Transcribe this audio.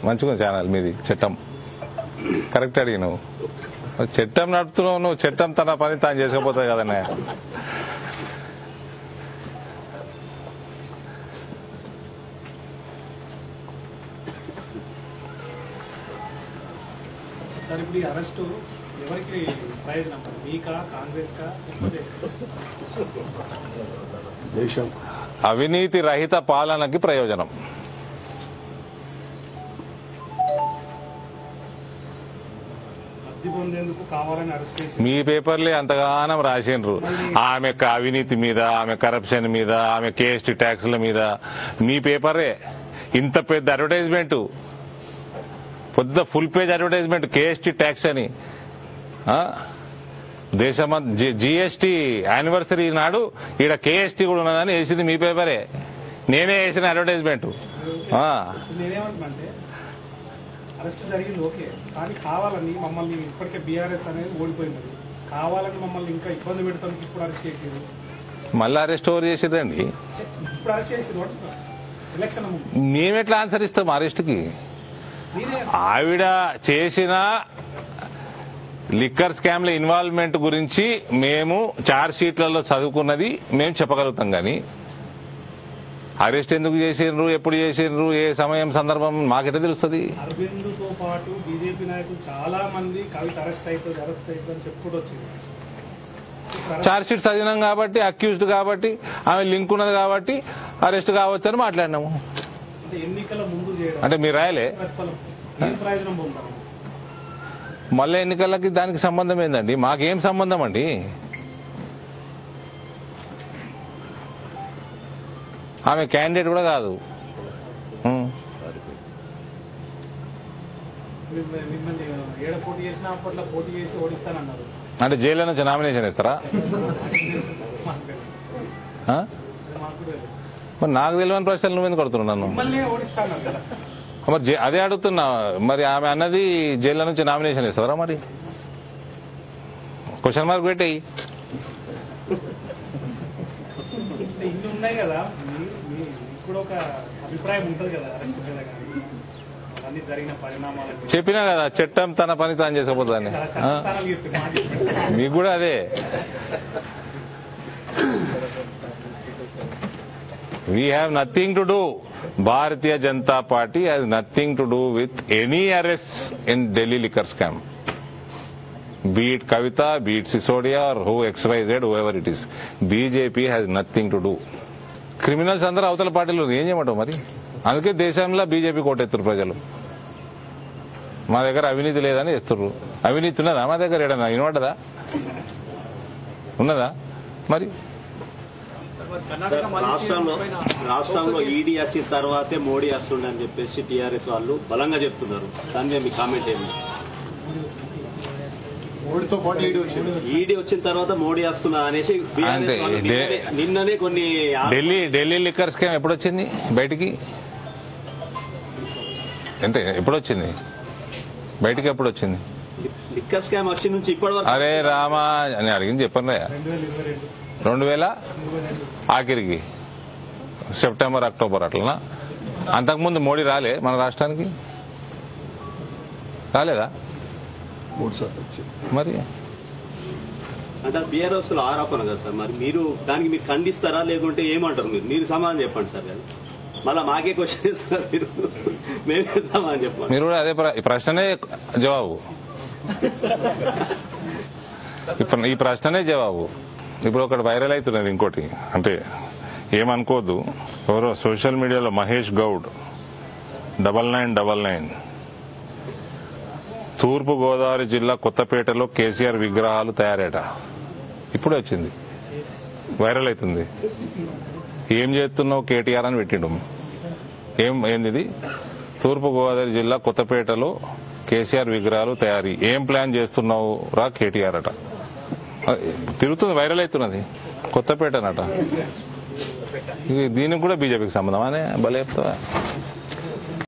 మంచిగా ఛానల్ మీది చట్టం కరెక్ట్ అడిగినావు. చట్టం నడుపుతున్నావు నువ్వు. చట్టం తన పని తాను చేసుకోపోతుంది కదన్నా. అవినీతి రహిత పాలనకి ప్రయోజనం. మీ పేపర్లే అంతగానం రాసిండ్రు ఆమె అవినీతి మీద, ఆమె కరప్షన్ మీద, ఆమె కేఎస్టీ ట్యాక్స్ల మీద. మీ పేపరే ఇంత పెద్ద అడ్వర్టైజ్మెంట్, పెద్ద full page advertisement KST tax అని. దేశమంతా జీఎస్టీ యానివర్సరీ నాడు ఈడ కేఎస్టీ కూడా ఉన్నదని వేసింది మీ పేపరే. నేనే వేసిన అడ్వర్టైజ్మెంట్. అరెస్ట్ జరిగింది ఓకే, కానీ కావాలని మమ్మల్ని ఇప్పటికే బీఆర్ఎస్ అనేది ఓడిపోయింది, కావాలని మమ్మల్ని ఇంకా ఇబ్బంది పెడతాం. ఇప్పుడు అరెస్ట్ చేసేది, మళ్ళీ అరెస్ట్ ఓవర్ చేసిరండి. ఇప్పుడు అరెస్ట్ చేసేది ఎలక్షన్. మేమెట్లా ఆన్సర్ ఇస్తాం అరెస్ట్కి? ఆవిడ చేసిన లిక్కర్ స్కామ్ల ఇన్వాల్వ్మెంట్ గురించి మేము చార్జ్ షీట్లలో చదువుకున్నది మేము చెప్పగలుగుతాం, కానీ అరెస్ట్ ఎందుకు చేసిండ్రు, ఎప్పుడు చేసిండ్రు, ఏ సమయం సందర్భం మాకెట్లా తెలుస్తుంది? అరవింద్తో పాటు బీజేపీ నాయకులు చాలా మంది కవిత అరెస్ట్ అవుతుంది అని చెప్పుకుంటూ వచ్చింది. చార్జ్ షీట్ చదివినాం కాబట్టి, అక్యూజ్డ్ కాబట్టి, ఆమె లింక్ ఉన్నది కాబట్టి అరెస్ట్ కావచ్చు అని మాట్లాడినాము. ఎన్నికల ముందు చేయడం అంటే మీరు రాయలే. ప్రయోజనం పొందాలి. మళ్ళీ ఎన్నికలకి దానికి సంబంధం ఏందండి? మాకేం సంబంధం అండి? ఆమె క్యాండిడేట్ కూడా కాదు. అంటే జైల్లో నుంచి నామినేషన్ ఇస్తారా? మరి నాకు తెలియని ప్రశ్నలు నువ్వెందుకు కొడుతున్నావు నన్ను? మరి అదే అడుగుతున్నా. మరి ఆమె అన్నది జైల్లో నుంచి నామినేషన్ ఇస్తారా? మరి క్వశ్చన్ మార్క్ పెట్టేయి. ఇన్ని ఉన్నాయి కదా, ఇప్పుడు ఒక అభిప్రాయం ఉంటుంది కదా అన్ని జరిగిన పరిణామాలు. చెప్పినా కదా చట్టం తన పని తాను చేసుకోపోతుందని. మీకు కూడా అదే. We have nothing to do. Bharatiya Janata Party has nothing to do with any arrests in Delhi liquor scam. Be it Kavita, be it Sisodia or who XYZ, whoever it is. BJP has nothing to do. Criminals అందరూ అవతల పార్టీలు ఏం చేయమంటావు మరి? అందుకే దేశంలో BJP కోటెత్తురు ప్రజలు. మా దగ్గర అవినీతి లేదని ఎత్తుర్రు. అవినీతి ఉన్నదా మా దగ్గర? ఏడన్నా వినపడ్డదా? ఉన్నదా? మరి రాష్ట్రంలో ఈడీ వచ్చిన తర్వాతే మోడీ వస్తుండే అని చెప్పేసి టీఆర్ఎస్ వాళ్ళు బలంగా చెప్తున్నారు. దాని మీద మీ కామెంట్ ఏంటి? ఈడీ వచ్చిన తర్వాత మోడీ వస్తున్నా అనేసి నిన్ననే కొన్ని ఢిల్లీ లిక్కర్ స్కామ్ ఎప్పుడు వచ్చింది బయటికి? ఎప్పుడు వచ్చింది బయటికి? ఎప్పుడు వచ్చింది లిక్కర్ స్కామ్ వచ్చి నుంచి ఇప్పటి వరకు? అరే రామా అని అడిగింది చెప్పండి. 2000 ఆఖరికి సెప్టెంబర్ అక్టోబర్ అట్లనా? అంతకుముందు మోడీ రాలే మన రాష్ట్రానికి? రాలేదా? మరి అంటే బీఆర్ఎస్ లో ఆరోపణ కదా సార్. మరి మీరు దానికి మీరు ఖండిస్తారా లేకుంటే ఏమంటారు? మీరు సమాధానం చెప్పండి సార్. మళ్ళా మాకే క్వశ్చన్ ఇస్తారు మీరు, మేమే సమాధానం చెప్పండి. మీరు కూడా అదే ప్రశ్ననే జవాబు. ఈ ప్రశ్ననే జవాబు. ఇప్పుడు ఒకటి వైరల్ అవుతున్నది ఇంకోటి, అంటే ఏమనుకోద్దు. ఎవరో సోషల్ మీడియాలో మహేష్ గౌడ్ 9999 తూర్పు గోదావరి జిల్లా కొత్తపేటలో కేసీఆర్ విగ్రహాలు తయారట. ఇప్పుడే వచ్చింది, వైరల్ అవుతుంది. ఏం చేస్తున్నావు కేటీఆర్ అని పెట్టిండు. ఏంది? తూర్పు గోదావరి జిల్లా కొత్తపేటలో కేసీఆర్ విగ్రహాలు తయారీ, ఏం ప్లాన్ చేస్తున్నావు రా కేటీఆర్ అట. తిరుగుతుంది, వైరల్ అవుతున్నది. కొత్తపేటనట. దీనికి కూడా బీజేపీకి సంబంధం అనే భలే చెప్తావా?